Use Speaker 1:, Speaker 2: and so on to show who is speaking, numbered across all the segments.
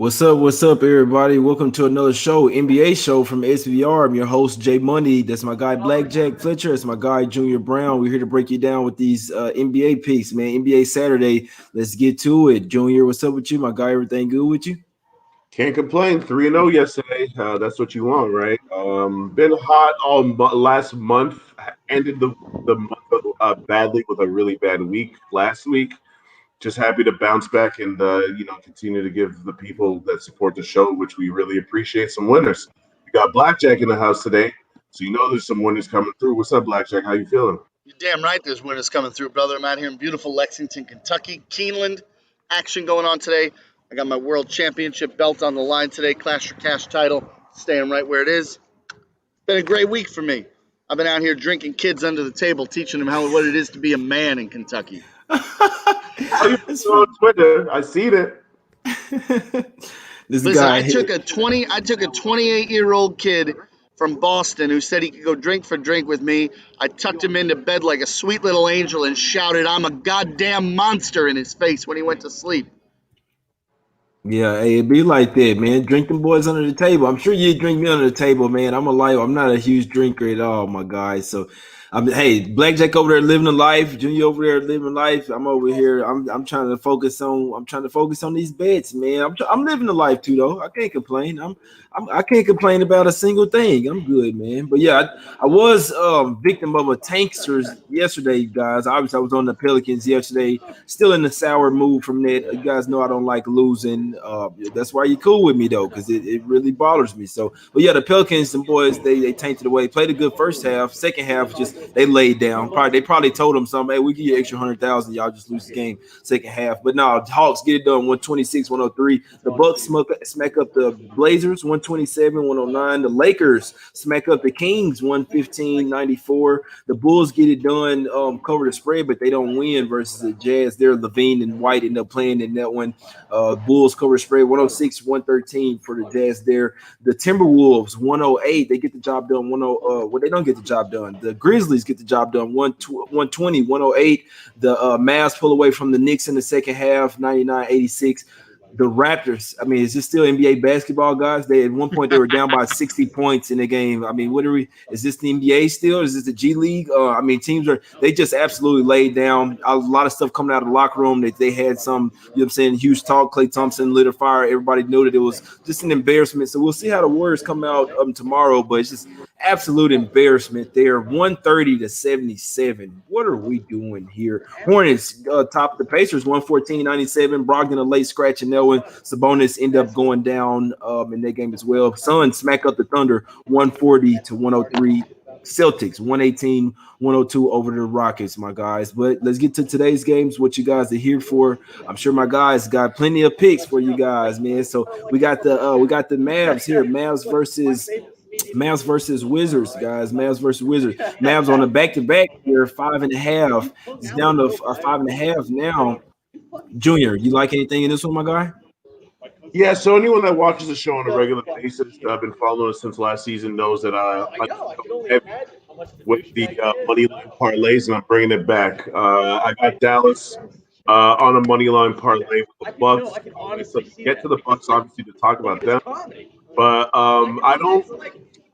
Speaker 1: What's up, everybody? Welcome to another show, NBA show from SVR. I'm your host, Jay Money. That's my guy, Blackjack Fletcher. That's my guy, Junior Brown. We're here to break you down with these NBA picks, man. NBA Saturday. Let's get to it. Junior, what's up with you? My guy, everything good with you?
Speaker 2: Can't complain. 3-0 yesterday. That's what you want, right? Been hot all last month. Ended the month badly with a really bad week last week. Just happy to bounce back and continue to give the people that support the show, which we really appreciate, some winners. We got Blackjack in the house today, so there's some winners coming through. What's up, Blackjack? How you feeling?
Speaker 3: You're damn right there's winners coming through, brother. I'm out here in beautiful Lexington, Kentucky. Keeneland action going on today. I got my world championship belt on the line today. Clash for cash title staying right where it is. Been a great week for me. I've been out here drinking kids under the table, teaching them what it is to be a man in Kentucky.
Speaker 2: How you feeling on Twitter? I seen it.
Speaker 3: Listen, I took a 28-year-old kid from Boston who said he could go drink for drink with me. I tucked him into bed like a sweet little angel and shouted, "I'm a goddamn monster," in his face when he went to sleep.
Speaker 1: Yeah, hey, it be like that, man. Drink them boys under the table. I'm sure you drink me under the table, man. I'm not a huge drinker at all, my guy. So, hey, Blackjack over there living a life. Junior over there living life. I'm over here. I'm trying to focus on. I'm trying to focus on these bets, man. I'm living a life too, though. I can't complain. I can't complain about a single thing. I'm good, man. But yeah, I was victim of a tanksters yesterday, guys. Obviously, I was on the Pelicans yesterday. Still in the sour mood from that. You guys know I don't like losing. That's why you're cool with me though, because it really bothers me. So, but yeah, the Pelicans and boys they tainted away. Played a good first half. Second half, just they laid down. They probably told them something. Hey, we give you extra 100,000. Y'all just lose the game second half. But no, Hawks get it done. 126-103. The Bucks smack up the Blazers 127-109. The Lakers smack up the Kings 115-94. The Bulls get it done, cover the spread, but they don't win versus the Jazz. They're Levine and White end up playing in that one. Bulls cover spread 106-113 for the Jazz there. The Timberwolves 108. They get the job done. They don't get the job done. The Grizzlies get the job done 120-108. The Mavs pull away from the Knicks in the second half 99-86. The Raptors, I mean, is this still NBA basketball, guys? At one point they were down by 60 points in the game. I mean, is this the NBA still? Is this the G League? I mean, they just absolutely laid down. A lot of stuff coming out of the locker room that they had some, you know what I'm saying, huge talk. Klay Thompson lit a fire. Everybody knew that it was just an embarrassment. So we'll see how the Warriors come out tomorrow, but it's just absolute embarrassment there. 130-77. What are we doing here? Hornets top the Pacers 114-97. Brogdon a late scratch in that one. Sabonis end up going down in that game as well. Suns smack up the Thunder 140-103. Celtics 118-102 over the Rockets, my guys. But let's get to today's games, what you guys are here for. I'm sure my guys got plenty of picks for you guys, man. So we got the Mavs here. Mavs versus Wizards, guys. Mavs versus Wizards. Mavs on a back-to-back here, 5.5. It's down to 5.5 now. Junior, you like anything in this one, my guy?
Speaker 2: Yeah, so anyone that watches the show on a regular basis, I've been following us since last season, knows that I with the money line parlays, and I'm bringing it back. I got Dallas on a money line parlay with the Bucks. So get to the Bucks, obviously, to talk about them. But I don't.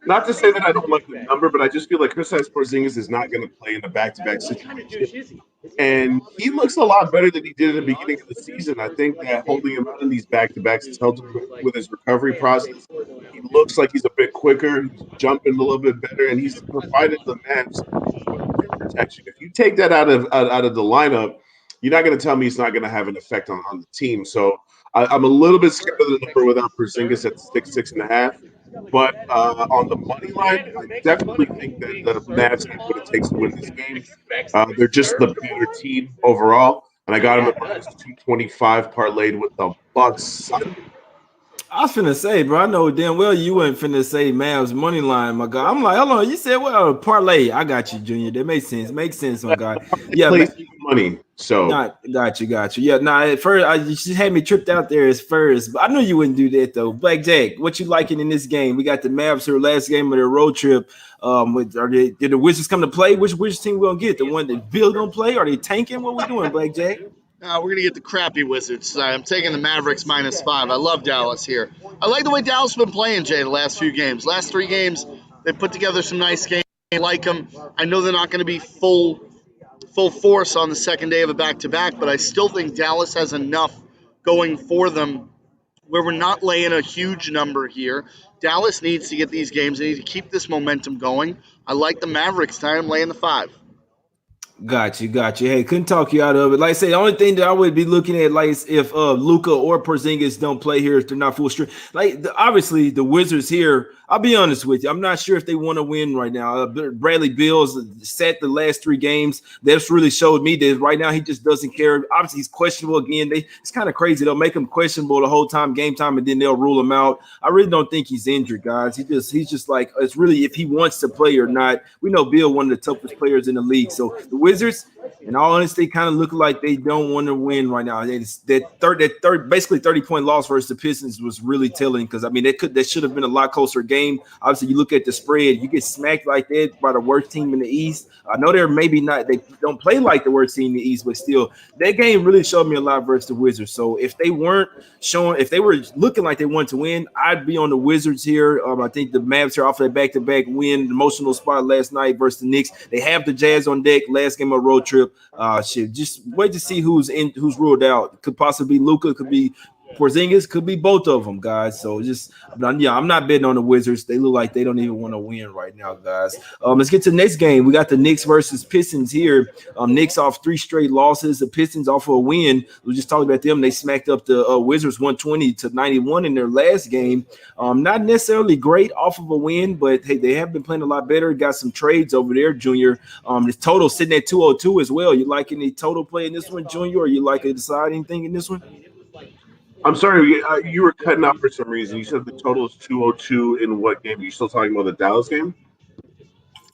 Speaker 2: Not to say that I don't like the number, but I just feel like Kristaps Porzingis is not going to play in the back-to-back situation. And he looks a lot better than he did at the beginning of the season. I think that holding him out in these back-to-backs has helped him with his recovery process. He looks like he's a bit quicker, he's jumping a little bit better, and he's provided the Mavs with protection. If you take that out of the lineup, you're not going to tell me he's not going to have an effect on the team. So I'm a little bit scared of the number without Porzingis at 6.5. But on the money line, I definitely think that the Mavs have what it takes to win this game. They're just the better team overall, and I got them at minus 225 parlayed with the Bucks.
Speaker 1: I was finna say, bro, I know damn well you weren't finna say Mavs money line, my guy. I'm like, hold on, you said well parlay. I got you, Junior. That makes sense. Makes sense, my guy. Yeah,
Speaker 2: money. So
Speaker 1: got you. Yeah, at first you just had me tripped out there as first, but I knew you wouldn't do that though. Blackjack, what you liking in this game? We got the Mavs here last game of their road trip. Did the Wizards come to play? Which team we gonna get? The one that Bill gonna play? Are they tanking? What we doing, Blackjack?
Speaker 3: We're going to get the crappy Wizards. I'm taking the Mavericks -5. I love Dallas here. I like the way Dallas has been playing, Jay, the last few games. Last 3 games, they put together some nice games. I like them. I know they're not going to be full force on the second day of a back-to-back, but I still think Dallas has enough going for them where we're not laying a huge number here. Dallas needs to get these games. They need to keep this momentum going. I like the Mavericks tonight. I'm laying the 5.
Speaker 1: Got you, got you. Hey, couldn't talk you out of it. Like I say, the only thing that I would be looking at, like, is if Luka or Porzingis don't play here, if they're not full strength. Like, obviously, the Wizards here. I'll be honest with you. I'm not sure if they want to win right now. Bradley Beal's sat the last 3 games. That's really showed me that right now he just doesn't care. Obviously, he's questionable again. It's kind of crazy. They'll make him questionable the whole time, game time, and then they'll rule him out. I really don't think he's injured, guys. He's just like, it's really if he wants to play or not. We know Beal, one of the toughest players in the league. So the Wizards, in all honesty, kind of look like they don't want to win right now. That basically 30-point loss versus the Pistons was really telling because I mean that should have been a lot closer game. Obviously, you look at the spread, you get smacked like that by the worst team in the East. I know they're maybe not, they don't play like the worst team in the East, but still, that game really showed me a lot versus the Wizards. So if they were looking like they wanted to win, I'd be on the Wizards here. I think the Mavs are off that back-to-back win, emotional spot last night versus the Knicks. They have the Jazz on deck, last game of road trip. Just wait to see who's ruled out. Could possibly be Luka, could be Porzingis, could be both of them, guys. So I'm not betting on the Wizards. They look like they don't even want to win right now, guys. Let's get to the next game. We got the Knicks versus Pistons here. Knicks off 3 straight losses. The Pistons off of a win. We just talked about them. They smacked up the Wizards 120-91 in their last game. Not necessarily great off of a win, but hey, they have been playing a lot better. Got some trades over there, Junior. The total sitting at 202 as well. You like any total play in this one, Junior, or you like a deciding thing in this one?
Speaker 2: I'm sorry, you were cutting out for some reason. You said the total is 202 in what game? Are you still talking about the Dallas game?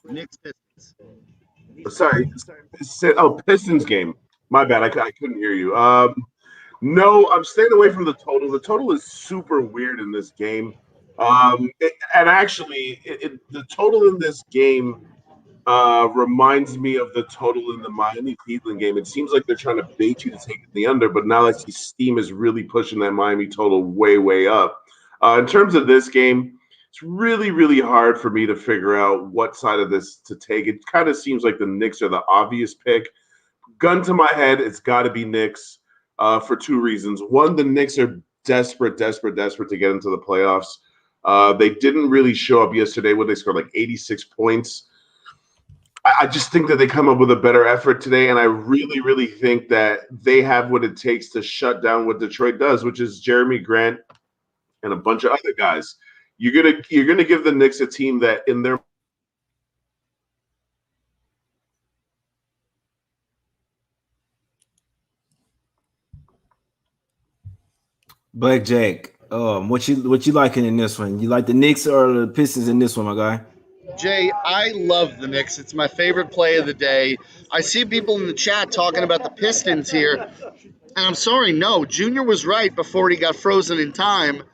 Speaker 3: Knicks Pistons.
Speaker 2: Sorry. Pistons game. My bad. I couldn't hear you. No, I'm staying away from the total. The total is super weird in this game. The total in this game reminds me of the total in the Miami Cleveland game. It seems like they're trying to bait you to take the under, but now I see steam is really pushing that Miami total way, way up. In terms of this game, it's really, really hard for me to figure out what side of this to take. It kind of seems like the Knicks are the obvious pick. Gun to my head, it's got to be Knicks for 2 reasons. One, the Knicks are desperate to get into the playoffs. They didn't really show up yesterday when they scored like 86 points. I just think that they come up with a better effort today, and I really, really think that they have what it takes to shut down what Detroit does, which is Jeremy Grant and a bunch of other guys. You're gonna give the Knicks a team that in their
Speaker 1: Blackjack. What you liking in this one? You like the Knicks or the Pistons in this one, my guy?
Speaker 3: Jay, I love the Knicks. It's my favorite play of the day. I see people in the chat talking about the Pistons here, and I'm sorry, no, Junior was right before he got frozen in time.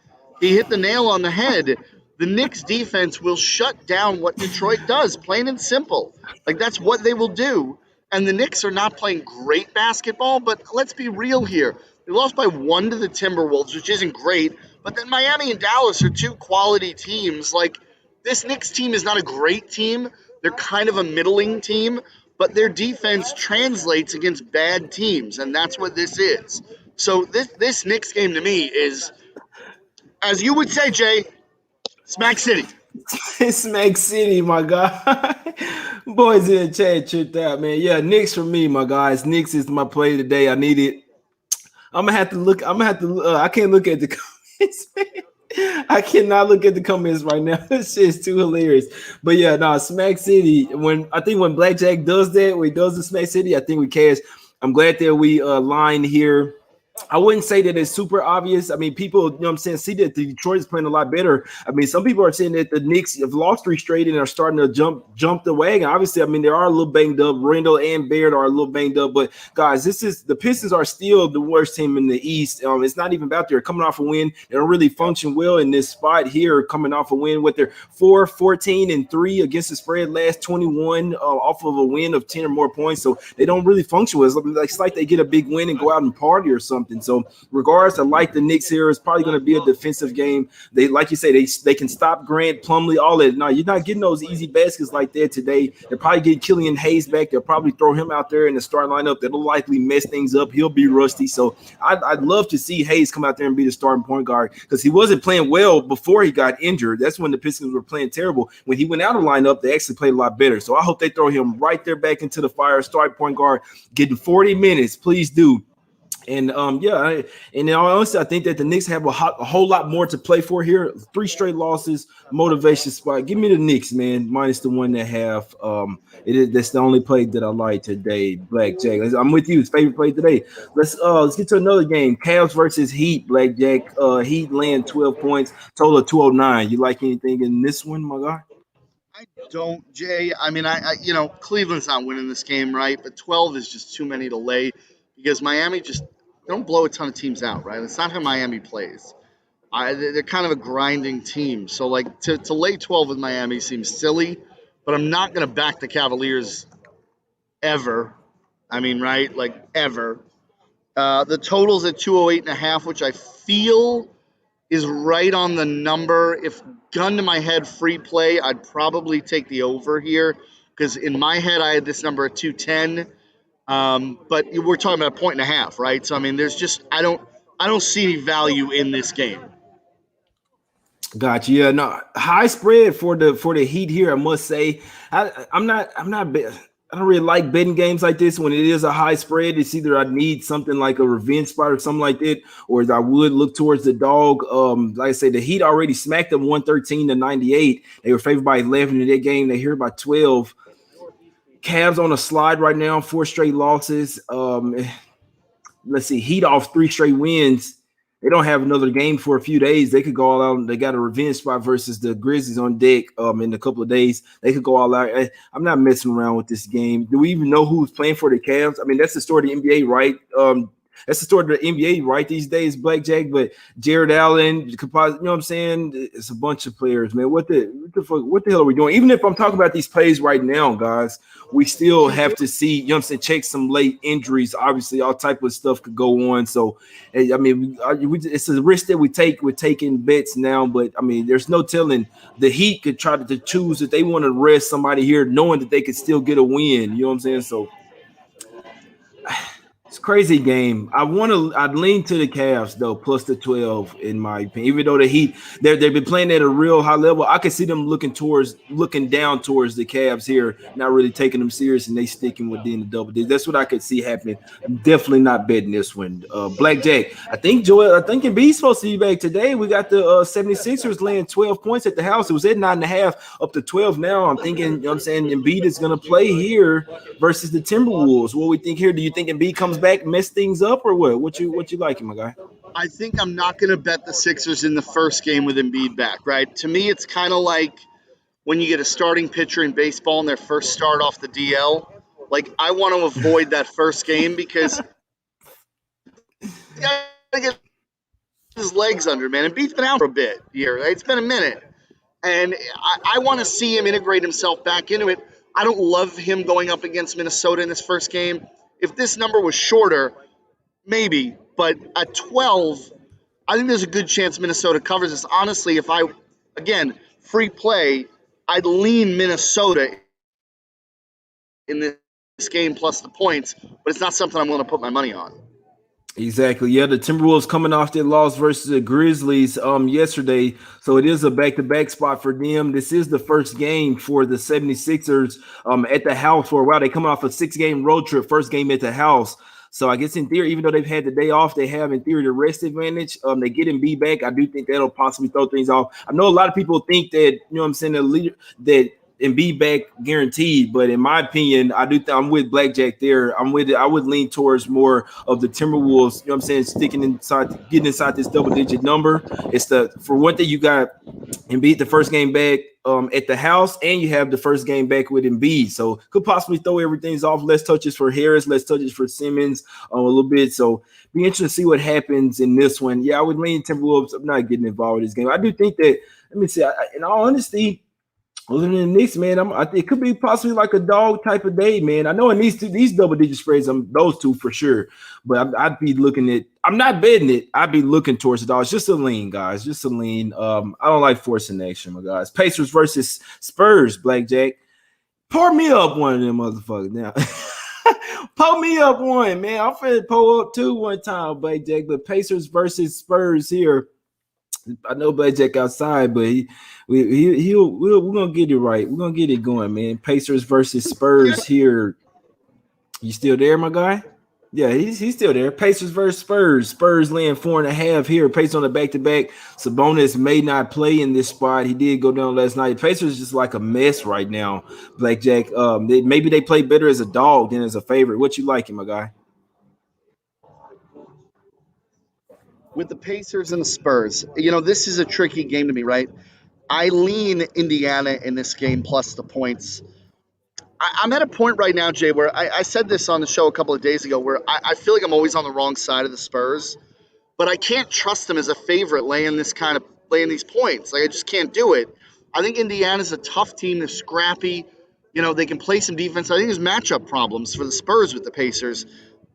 Speaker 3: He hit the nail on the head. The Knicks defense will shut down what Detroit does, plain and simple. Like, that's what they will do. And the Knicks are not playing great basketball, but let's be real here. They lost by 1 to the Timberwolves, which isn't great, but then Miami and Dallas are 2 quality teams. Like, this Knicks team is not a great team. They're kind of a middling team, but their defense translates against bad teams, and that's what this is. So this Knicks game to me is, as you would say, Jay, Smack City.
Speaker 1: Smack City, my guy. Boys in the chat tripped out, man. Yeah, Knicks for me, my guys. Knicks is my play today. I need it. I'm gonna have to look. I can't look at the comments, man. I cannot look at the comments right now. This shit's too hilarious. But yeah, Smack City. When Blackjack does that, when he does the Smack City, I think we cash. I'm glad that we line here. I wouldn't say that it's super obvious. I mean, people, you know what I'm saying, see that Detroit is playing a lot better. I mean, some people are saying that the Knicks have lost 3 straight and are starting to jump the wagon. Obviously, I mean, they are a little banged up. Randall and Baird are a little banged up. But, guys, the Pistons are still the worst team in the East. It's not even about they're coming off a win. They don't really function well in this spot here, coming off a win with their 4-14-3 against the spread last 21 off of a win of 10 or more points. So they don't really function well. It's like they get a big win and go out and party or something. So regardless, I like the Knicks here. It's probably going to be a defensive game. They, like you say, they can stop Grant, Plumlee, all that. No, you're not getting those easy baskets like that today. They'll probably get Killian Hayes back. They'll probably throw him out there in the starting lineup. That'll likely mess things up. He'll be rusty. So I'd love to see Hayes come out there and be the starting point guard because he wasn't playing well before he got injured. That's when the Pistons were playing terrible. When he went out of the lineup, they actually played a lot better. So I hope they throw him right there back into the fire, starting point guard, getting 40 minutes. Please do. And and in all honesty, I think that the Knicks have a whole lot more to play for here. 3 straight losses, motivation spot. Give me the Knicks, man, minus the 1.5. That's the only play that I like today. Blackjack. I'm with you. It's favorite play today. Let's get to another game. Cavs versus Heat. Blackjack. Heat laying 12 points. Total of 209. You like anything in this one, my guy?
Speaker 3: I don't, Jay. I mean, Cleveland's not winning this game, right? But 12 is just too many to lay because Miami just they don't blow a ton of teams out, right? It's not how Miami plays. They're kind of a grinding team. So, like, to lay 12 with Miami seems silly, but I'm not going to back the Cavaliers ever. I mean, right? Like, ever. The total's at 208.5, which I feel is right on the number. If gun to my head, free play, I'd probably take the over here because in my head I had this number at 210. But we're talking about 1.5, right? So I mean, there's just I don't see any value in this game.
Speaker 1: Gotcha. Yeah, no high spread for the Heat here. I must say, I'm not. I don't really like betting games like this when it is a high spread. It's either I need something like a revenge spot or something like that, or I would look towards the dog. Like I say, the Heat already smacked them 113-98. They were favored by 11 in that game. They here by 12. Cavs on a slide right now, 4 straight losses. Let's see, Heat off 3 straight wins. They don't have another game for a few days. They could go all out. They got a revenge spot versus the Grizzlies on deck in a couple of days. They could go all out. I'm not messing around with this game. Do we even know who's playing for the Cavs? I mean, that's the story of the NBA, right? That's the story of the NBA, right, these days, Blackjack. But Jared Allen, you know what I'm saying? It's a bunch of players, man. What the hell are we doing? Even if I'm talking about these plays right now, guys, we still have to see, you know what I'm saying, check some late injuries. Obviously, all type of stuff could go on. So, I mean, it's a risk that we take with taking bets now. But, I mean, there's no telling. The Heat could try to choose if they want to rest somebody here knowing that they could still get a win. You know what I'm saying? So, it's a crazy game. I'd lean to the Cavs though, plus the 12 in my opinion. Even though the Heat, they've been playing at a real high level, I can see them looking down towards the Cavs here, not really taking them serious, and they sticking within the double digits. That's what I could see happening. I'm definitely not betting this one. Blackjack. I think Embiid's supposed to be back today. We got the 76ers laying 12 points at the house. It was at 9.5 up to 12 now. I'm thinking, you know what I'm saying, Embiid is gonna play here versus the Timberwolves. What we think here? Do you think Embiid comes back, mess things up, or what? What you liking, my guy?
Speaker 3: I think I'm not going to bet the Sixers in the first game with Embiid back, right? To me, it's kind of like when you get a starting pitcher in baseball and their first start off the DL. Like, I want to avoid that first game because he's got to get his legs under, man. Embiid's been out for a bit here, right? It's been a minute. And I want to see him integrate himself back into it. I don't love him going up against Minnesota in this first game. If this number was shorter, maybe. But at 12, I think there's a good chance Minnesota covers this. Honestly, again, free play, I'd lean Minnesota in this game plus the points, but it's not something I'm going to put my money on.
Speaker 1: Exactly. Yeah, the Timberwolves coming off their loss versus the Grizzlies yesterday. So it is a back-to-back spot for them. This is the first game for the 76ers at the house for a while. They come off a 6-game road trip, first game at the house. So I guess in theory, even though they've had the day off, they have in theory the rest advantage. They get Embiid back. I do think that'll possibly throw things off. I know a lot of people think that, you know what I'm saying, that Embiid back guaranteed. But in my opinion, I do. I'm with Blackjack there. I'm with it. I would lean towards more of the Timberwolves. You know what I'm saying? Sticking inside, getting inside this double digit number. It's for one thing, you got Embiid the first game back at the house, and you have the first game back with Embiid. So could possibly throw everything off. Less touches for Harris, less touches for Simmons a little bit. So be interesting to see what happens in this one. Yeah, I would lean Timberwolves. I'm not getting involved in this game. I do think that, let me see, in all honesty, other than the Knicks, man, it could be possibly like a dog type of day, man. I know in these double digit spreads, those two for sure. But I'd be looking at. I'm not betting it. I'd be looking towards the dogs. Just a lean, guys. Just a lean. I don't like forcing action, my guys. Pacers versus Spurs, Blackjack. Pour me up one of them motherfuckers now. Pull me up one, man. I'm finna pull up two one time, Blackjack. But Pacers versus Spurs here. I know Blackjack outside, but we're gonna get it right. We're gonna get it going, man. Pacers versus Spurs here. You still there, my guy? Yeah, he's still there. Pacers versus Spurs. Spurs laying 4.5 here. Pacers on the back-to-back. Sabonis may not play in this spot. He did go down last night. Pacers just like a mess right now, Blackjack. Maybe they play better as a dog than as a favorite. What you liking, my guy?
Speaker 3: With the Pacers and the Spurs, this is a tricky game to me, right? I lean Indiana in this game plus the points. I'm at a point right now, Jay, where I said this on the show a couple of days ago, where I feel like I'm always on the wrong side of the Spurs, but I can't trust them as a favorite laying these points. Like, I just can't do it. I think Indiana's a tough team. They're scrappy. They can play some defense. I think there's matchup problems for the Spurs with the Pacers.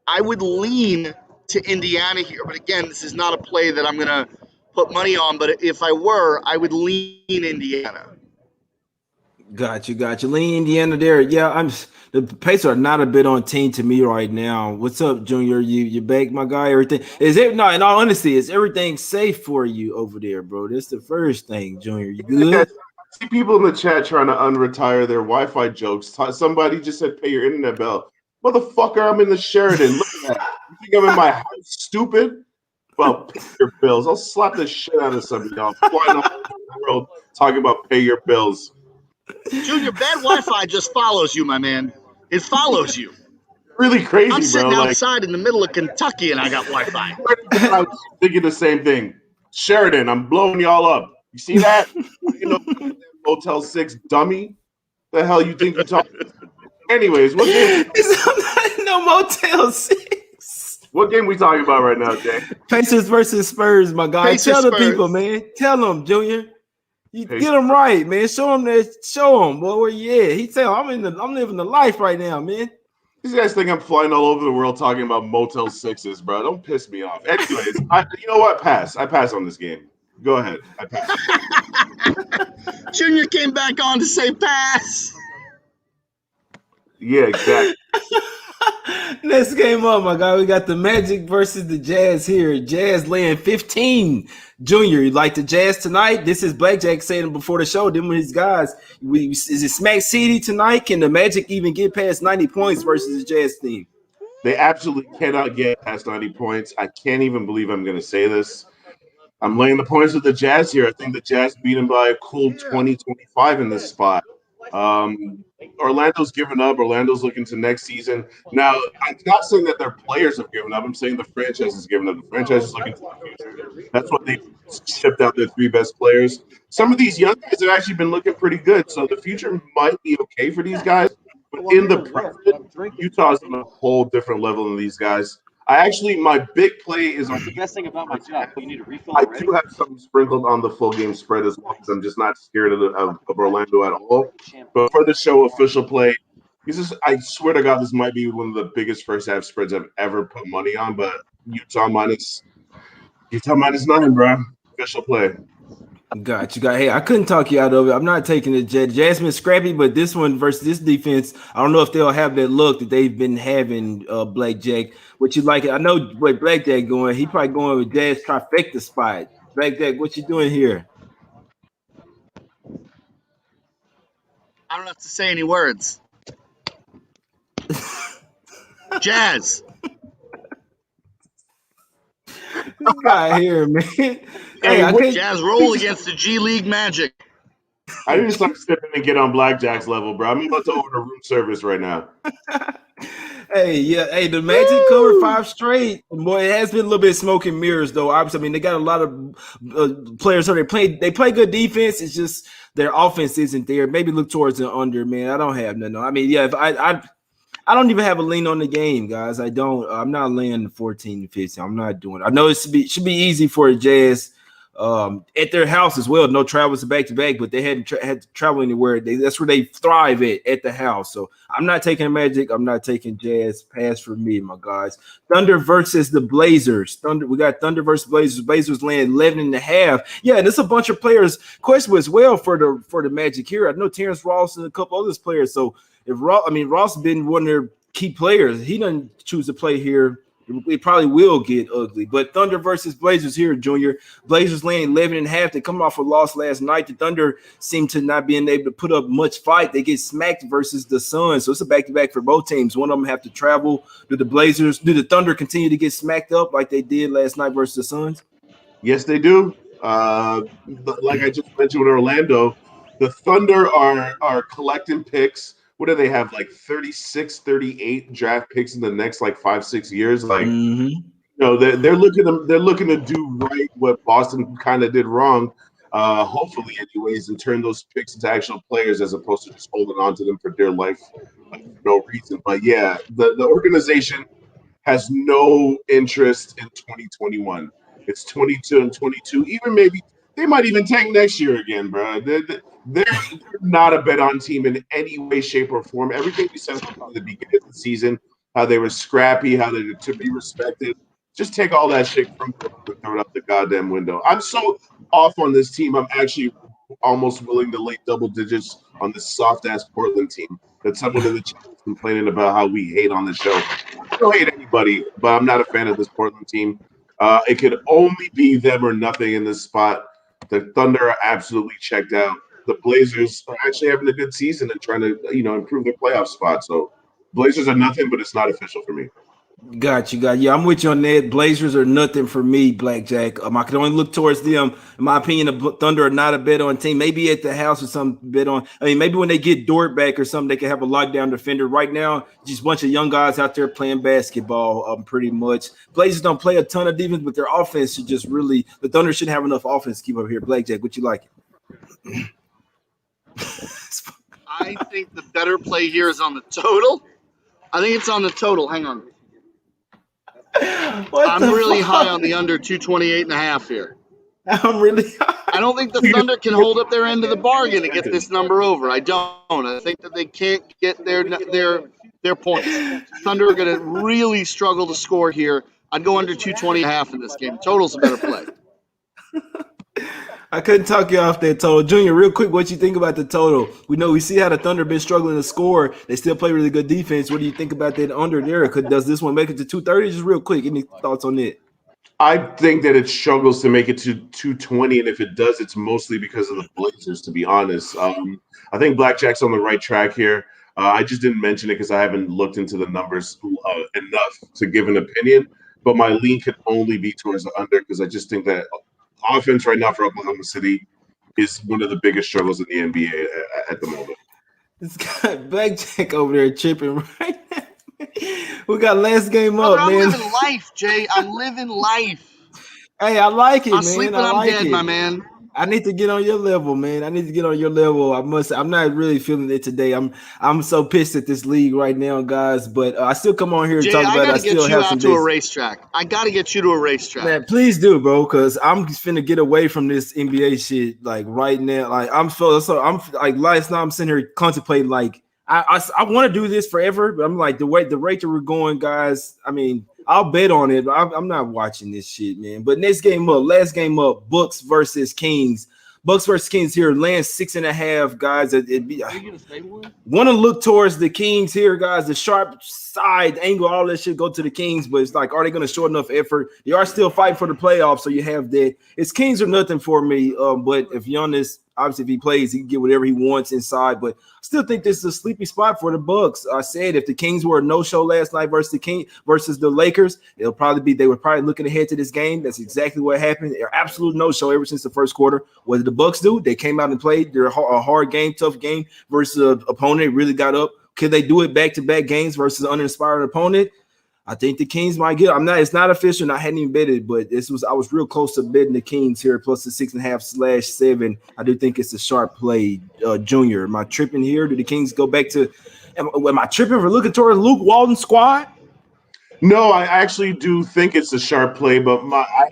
Speaker 3: I would lean to Indiana here, but again, this is not a play that I'm going to put money on, but if I were, I would lean Indiana.
Speaker 1: Got you. Lean Indiana there. Yeah, the Pacers are not a bit on team to me right now. What's up, Junior? You back, my guy? Everything is it? No, in all honesty, is everything safe for you over there, bro? That's the first thing, Junior. You good?
Speaker 2: I see people in the chat trying to unretire their Wi-Fi jokes. Somebody just said, "Pay your internet bill." Motherfucker, I'm in the Sheraton. Look at that. You think I'm in my house, stupid? Well, pay your bills. I'll slap the shit out of some of y'all flying all over the world talking about pay your bills.
Speaker 3: Junior, bad Wi-Fi just follows you, my man. It follows you.
Speaker 2: Really crazy,
Speaker 3: I'm sitting
Speaker 2: bro.
Speaker 3: outside in the middle of Kentucky and I got Wi-Fi.
Speaker 2: I was thinking the same thing. Sheridan, I'm blowing y'all up. You see that? Motel 6 dummy. The hell you think you're talking? Anyways, what game?
Speaker 1: No Motel 6.
Speaker 2: What game we talking about right now, Jay?
Speaker 1: Pacers versus Spurs, my guy.
Speaker 3: Pacers,
Speaker 1: Tell the
Speaker 3: Spurs.
Speaker 1: people, man. Tell them, Junior. You get them right, man. Show them that. Show them, boy. Where you at? He tell I'm living the life right now, man.
Speaker 2: These guys think I'm flying all over the world talking about Motel 6s, bro. Don't piss me off. Anyways, you know what? Pass. I pass on this game. Go ahead. I pass.
Speaker 3: Junior came back on to say pass.
Speaker 2: Yeah, exactly.
Speaker 1: Next game up, my guy. We got the Magic versus the Jazz here. Jazz laying 15. Junior, you like the Jazz tonight? This is Blackjack saying before the show. Them his guys. Is it Smack City tonight? Can the Magic even get past 90 points versus the Jazz team?
Speaker 2: They absolutely cannot get past 90 points. I can't even believe I'm going to say this. I'm laying the points with the Jazz here. I think the Jazz beat them by a cool 20-25 in this spot. Orlando's given up. Orlando's looking to next season. Now, I'm not saying that their players have given up. I'm saying the franchise has given up. The franchise is looking to the future. That's what they shipped out their three best players. Some of these young guys have actually been looking pretty good, so the future might be okay for these guys. But in the present, Utah's on a whole different level than these guys. My big play is on the best thing about my job. You need to refill. I do have something sprinkled on the full game spread as well, because I'm just not scared of Orlando at all. But for the show official play, I swear to God, this might be one of the biggest first half spreads I've ever put money on. But Utah minus 9, bro. Official play.
Speaker 1: Got you. Hey, I couldn't talk you out of it. I'm not taking the Jasmine scrappy, but this one versus this defense, I don't know if they'll have that look that they've been having. Blackjack, what you like? I know what Blackjack going. He probably going with Jazz trifecta spot. Blackjack, what you doing here?
Speaker 3: I don't have to say any words. Jazz.
Speaker 1: This guy here, man. Hey,
Speaker 3: Jazz roll against the G League Magic.
Speaker 2: I need to start stepping and get on Blackjack's level, bro. I'm about to order room service right now.
Speaker 1: Hey, yeah, hey, the Magic covered 5 straight. Boy, it has been a little bit smoke and mirrors, though. Obviously, I mean, they got a lot of players, so they play good defense. It's just their offense isn't there. Maybe look towards the under, man. I don't have none. I mean, yeah, if I don't even have a lean on the game, guys. I don't. I'm not laying 14 and 15. I'm not doing it. I know it should be easy for the Jazz at their house as well. No travels to back to back, but they hadn't had to travel anywhere. That's where they thrive at the house. So I'm not taking Magic. I'm not taking Jazz. Pass for me, my guys. Thunder versus the Blazers. We got Thunder versus Blazers. Blazers laying 11 and a half. Yeah, and there's a bunch of players questionable as well for the Magic here. I know Terrence Ross and a couple other players. So if Ross been one of their key players, he doesn't choose to play here. It probably will get ugly. But Thunder versus Blazers here, Junior. Blazers laying 11 and a half. They come off a loss last night. The Thunder seem to not being able to put up much fight. They get smacked versus the Suns. So it's a back-to-back for both teams. One of them have to travel. Do the Thunder continue to get smacked up like they did last night versus the Suns?
Speaker 2: Yes, they do. Like I just mentioned with Orlando, the Thunder are collecting picks. What do they have, like 36, 38 draft picks in the next like 5-6 years? Like, they're looking to do right what Boston kind of did wrong, hopefully, anyways, and turn those picks into actual players as opposed to just holding on to them for dear life, like, for no reason. But yeah, the organization has no interest in 2021. It's 22 and 22. Even maybe they might even tank next year again, bro. They're not a bet on team in any way, shape, or form. Everything we said from the beginning of the season, how they were scrappy, how they were to be respected, just take all that shit from them and throw it out the goddamn window. I'm so off on this team. I'm actually almost willing to lay double digits on this soft-ass Portland team that someone in the chat is complaining about how we hate on the show. I don't hate anybody, but I'm not a fan of this Portland team. It could only be them or nothing in this spot. The Thunder are absolutely checked out. The Blazers are actually having a good season and trying to, improve their playoff spot. So Blazers are nothing, but it's not official for me.
Speaker 1: Got you. Yeah, I'm with you on that. Blazers are nothing for me, Blackjack. I can only look towards them. In my opinion, the Thunder are not a bet on team. Maybe at the house or some bet on. I mean, maybe when they get Dort back or something, they can have a lockdown defender. Right now, just a bunch of young guys out there playing basketball. Pretty much. Blazers don't play a ton of defense, but their offense should just really. The Thunder shouldn't have enough offense to keep up here. Blackjack, what you like?
Speaker 3: I think the better play here is on the total. I think it's on the total. Hang on. I'm really high on the under 228.5 here.
Speaker 1: I'm really high.
Speaker 3: I don't think the Thunder can hold up their end of the bargain and get this number over. I don't. I think that they can't get their points. Thunder are going to really struggle to score here. I'd go under 220.5 in this game. Total's a better play.
Speaker 1: I couldn't talk you off that total. Junior, real quick, what you think about the total? We see how the Thunder been struggling to score. They still play really good defense. What do you think about that under there? Does this one make it to 230? Just real quick, any thoughts on that?
Speaker 2: I think that it struggles to make it to 220, and if it does, it's mostly because of the Blazers, to be honest. I think Blackjack's on the right track here. I just didn't mention it because I haven't looked into the numbers enough to give an opinion, but my lean could only be towards the under because I just think that offense right now for Oklahoma City is one of the biggest struggles in the NBA at the moment.
Speaker 1: This guy Blackjack over there tripping right now. We got last game up,
Speaker 3: I'm
Speaker 1: man.
Speaker 3: living life, Jay. I'm living life.
Speaker 1: Hey, I like it, man.
Speaker 3: I'll sleep when I'm dead, my man.
Speaker 1: I need to get on your level, man. I'm not really feeling it today. I'm so pissed at this league right now, guys. But I still come on here and
Speaker 3: Jay,
Speaker 1: talk about it. I still have some
Speaker 3: to a racetrack. I got to get you to a racetrack.
Speaker 1: Man, please do, bro, because I'm finna get away from this NBA shit like right now. Like I'm like last night I'm sitting here contemplating like I want to do this forever, but I'm like the rate that we're going, guys. I mean, I'll bet on it, but I'm not watching this shit, man. But last game up, Bucks versus Kings. Bucks versus Kings here, land 6.5, guys. Want to look towards the Kings here, guys. The sharp side angle, all that shit go to the Kings, but it's like, are they going to show enough effort? They are still fighting for the playoffs, so you have that. It's Kings or nothing for me. But if you're honest, Obviously, if he plays, he can get whatever he wants inside. But I still think this is a sleepy spot for the Bucks. I said if the Kings were a no-show last night versus the Lakers, they would probably looking ahead to this game. That's exactly what happened. They're absolute no-show ever since the first quarter. What did the Bucks do? They came out and played a hard game, tough game versus an opponent. Really got up. Could they do it back-to-back games versus an uninspired opponent? I think the Kings might get. It's not official, and I hadn't even betted, but I was real close to betting the Kings here plus the 6.5/7. I do think it's a sharp play, Junior. Am I tripping here? Do the Kings go back to? Am I tripping for looking toward Luke Walton's squad?
Speaker 2: No, I actually do think it's a sharp play, but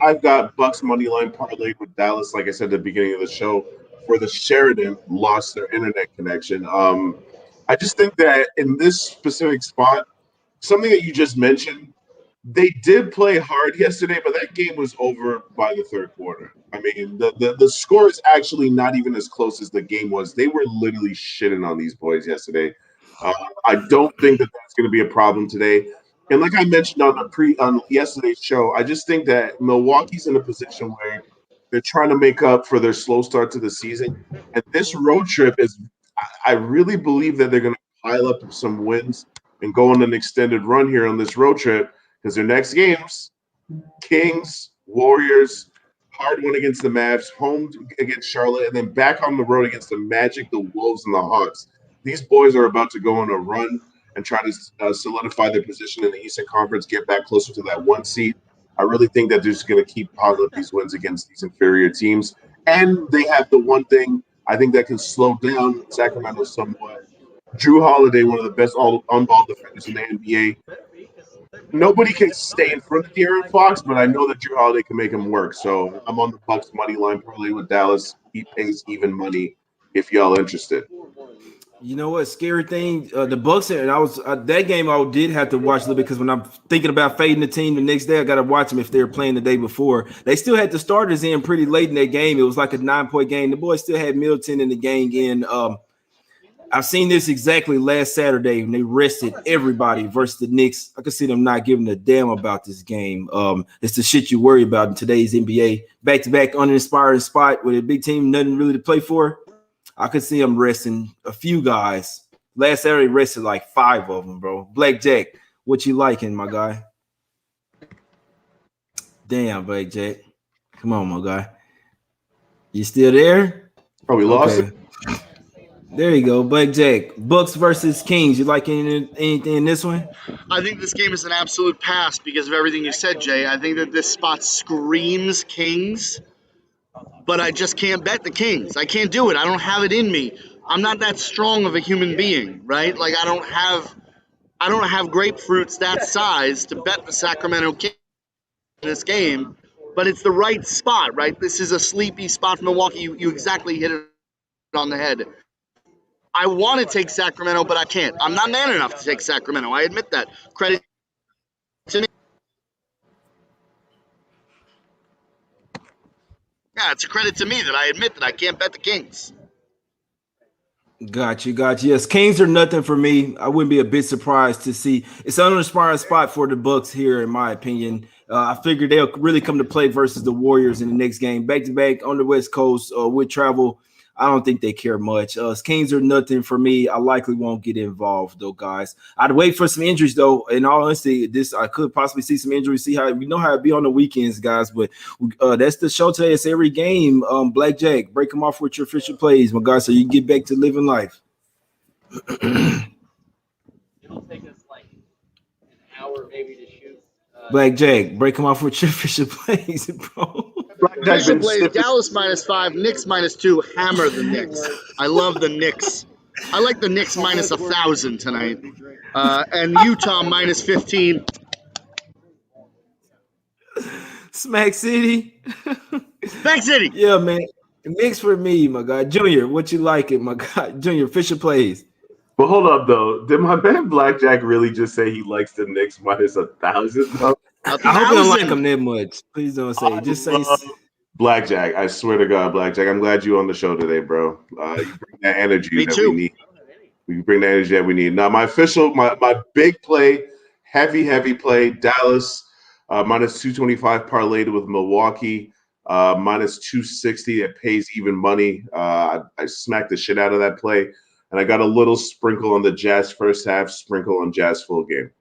Speaker 2: I've got Bucks money line parlayed with Dallas. Like I said at the beginning of the show, for the Sheridan lost their internet connection. I just think that in this specific spot, something that you just mentioned, they did play hard yesterday, but that game was over by the third quarter. I mean, the score is actually not even as close as the game was. They were literally shitting on these boys yesterday. I don't think that that's going to be a problem today. And like I mentioned on yesterday's show, I just think that Milwaukee's in a position where they're trying to make up for their slow start to the season. And this road trip I really believe that they're going to pile up some wins and go on an extended run here on this road trip because their next games, Kings, Warriors, hard one against the Mavs, home against Charlotte, and then back on the road against the Magic, the Wolves, and the Hawks. These boys are about to go on a run and try to solidify their position in the Eastern Conference, get back closer to that one seed. I really think that they're just going to keep piling up these wins against these inferior teams. And they have the one thing I think that can slow down Sacramento somewhat. Drew Holiday, one of the best on-ball defenders in the NBA. Nobody can stay in front of De'Aaron Fox, but I know that Drew Holiday can make him work. So I'm on the Bucks money line parlay with Dallas. He pays even money if y'all interested.
Speaker 1: You know what? Scary thing, the Bucks. And I was that game. I did have to watch a little bit because when I'm thinking about fading the team the next day, I got to watch them if they were playing the day before. They still had the starters in pretty late in that game. It was like a 9-point game. The boys still had Middleton in the game in. I've seen this exactly last Saturday when they rested everybody versus the Knicks. I could see them not giving a damn about this game. It's the shit you worry about in today's NBA. Back-to-back uninspiring spot with a big team, nothing really to play for. I could see them resting a few guys. Last Saturday rested like 5 of them, bro. Blackjack, what you liking, my guy? Damn, Blackjack. Come on, my guy. You still there?
Speaker 2: Oh, we lost it.
Speaker 1: There you go, Blackjack. Bucks versus Kings. You like anything in this one?
Speaker 3: I think this game is an absolute pass because of everything you said, Jay. I think that this spot screams Kings, but I just can't bet the Kings. I can't do it. I don't have it in me. I'm not that strong of a human being, right? Like I don't have grapefruits that size to bet the Sacramento Kings in this game, but it's the right spot, right? This is a sleepy spot for Milwaukee. You exactly hit it on the head. I want to take Sacramento, but I can't. I'm not man enough to take Sacramento. I admit that. Credit to me. Yeah, it's a credit to me that I admit that I can't bet the Kings.
Speaker 1: Got you. Yes, Kings are nothing for me. I wouldn't be a bit surprised to see it's an uninspiring spot for the Bucks here, in my opinion. I figured they'll really come to play versus the Warriors in the next game, back to back on the West Coast with travel. I don't think they care much. Kings are nothing for me. I likely won't get involved, though, guys. I'd wait for some injuries, though. In all honesty, I could possibly see some injuries. See how we know how it be on the weekends, guys. But that's the show today. It's every game. Blackjack, break them off with your official plays, my guys, so you can get back to living life.
Speaker 4: It'll take us like an hour maybe to shoot.
Speaker 1: Blackjack, break them off with your official plays, bro.
Speaker 3: Official plays Dallas -5, Knicks -2. Hammer the Knicks. I love the Knicks. I like the Knicks -1,000 tonight. And Utah -15.
Speaker 1: Smack City.
Speaker 3: Smack City.
Speaker 1: Yeah, man. Knicks for me, my guy. Junior, what you like it, my guy? Junior, official plays.
Speaker 2: But hold up, though. Did my man Blackjack really just say he likes the Knicks -1,000?
Speaker 1: I hope you don't like them that much. Please don't say it. Just say
Speaker 2: Blackjack. I swear to God, Blackjack. I'm glad you're on the show today, bro. You bring that energy
Speaker 3: Me
Speaker 2: that
Speaker 3: too.
Speaker 2: we need. We bring the energy that we need. Now, my big play, heavy play, Dallas -225 parlayed with Milwaukee. minus 260. It pays even money. I smacked the shit out of that play. And I got a little sprinkle on the Jazz first half, sprinkle on Jazz full game.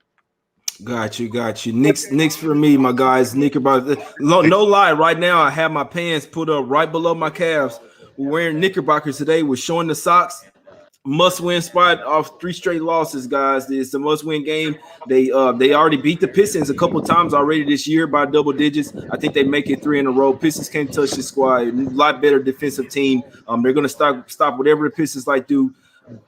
Speaker 1: Got you. Knicks for me, my guys. Knickerbockers. No lie, right now I have my pants put up right below my calves. We're wearing Knickerbockers today. We're showing the socks. Must-win spot off 3 straight losses, guys. It's a must-win game. They already beat the Pistons a couple times already this year by double digits. I think they make it 3 in a row. Pistons can't touch this squad. A lot better defensive team. They're going to stop whatever the Pistons like do.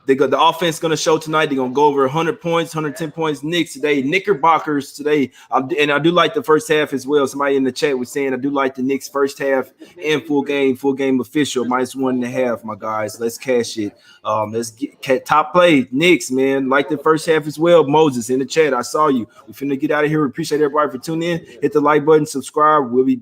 Speaker 1: They got the offense going to show tonight. They're going to go over 100 points, 110 points. Knicks today, Knickerbockers today. And I do like the first half as well. Somebody in the chat was saying I do like the Knicks first half and full game official, -1.5, my guys. Let's cash it. Let's get top play. Knicks, man. Like the first half as well. Moses in the chat. I saw you. We're finna get out of here. We appreciate everybody for tuning in. Hit the like button, subscribe. We'll be back.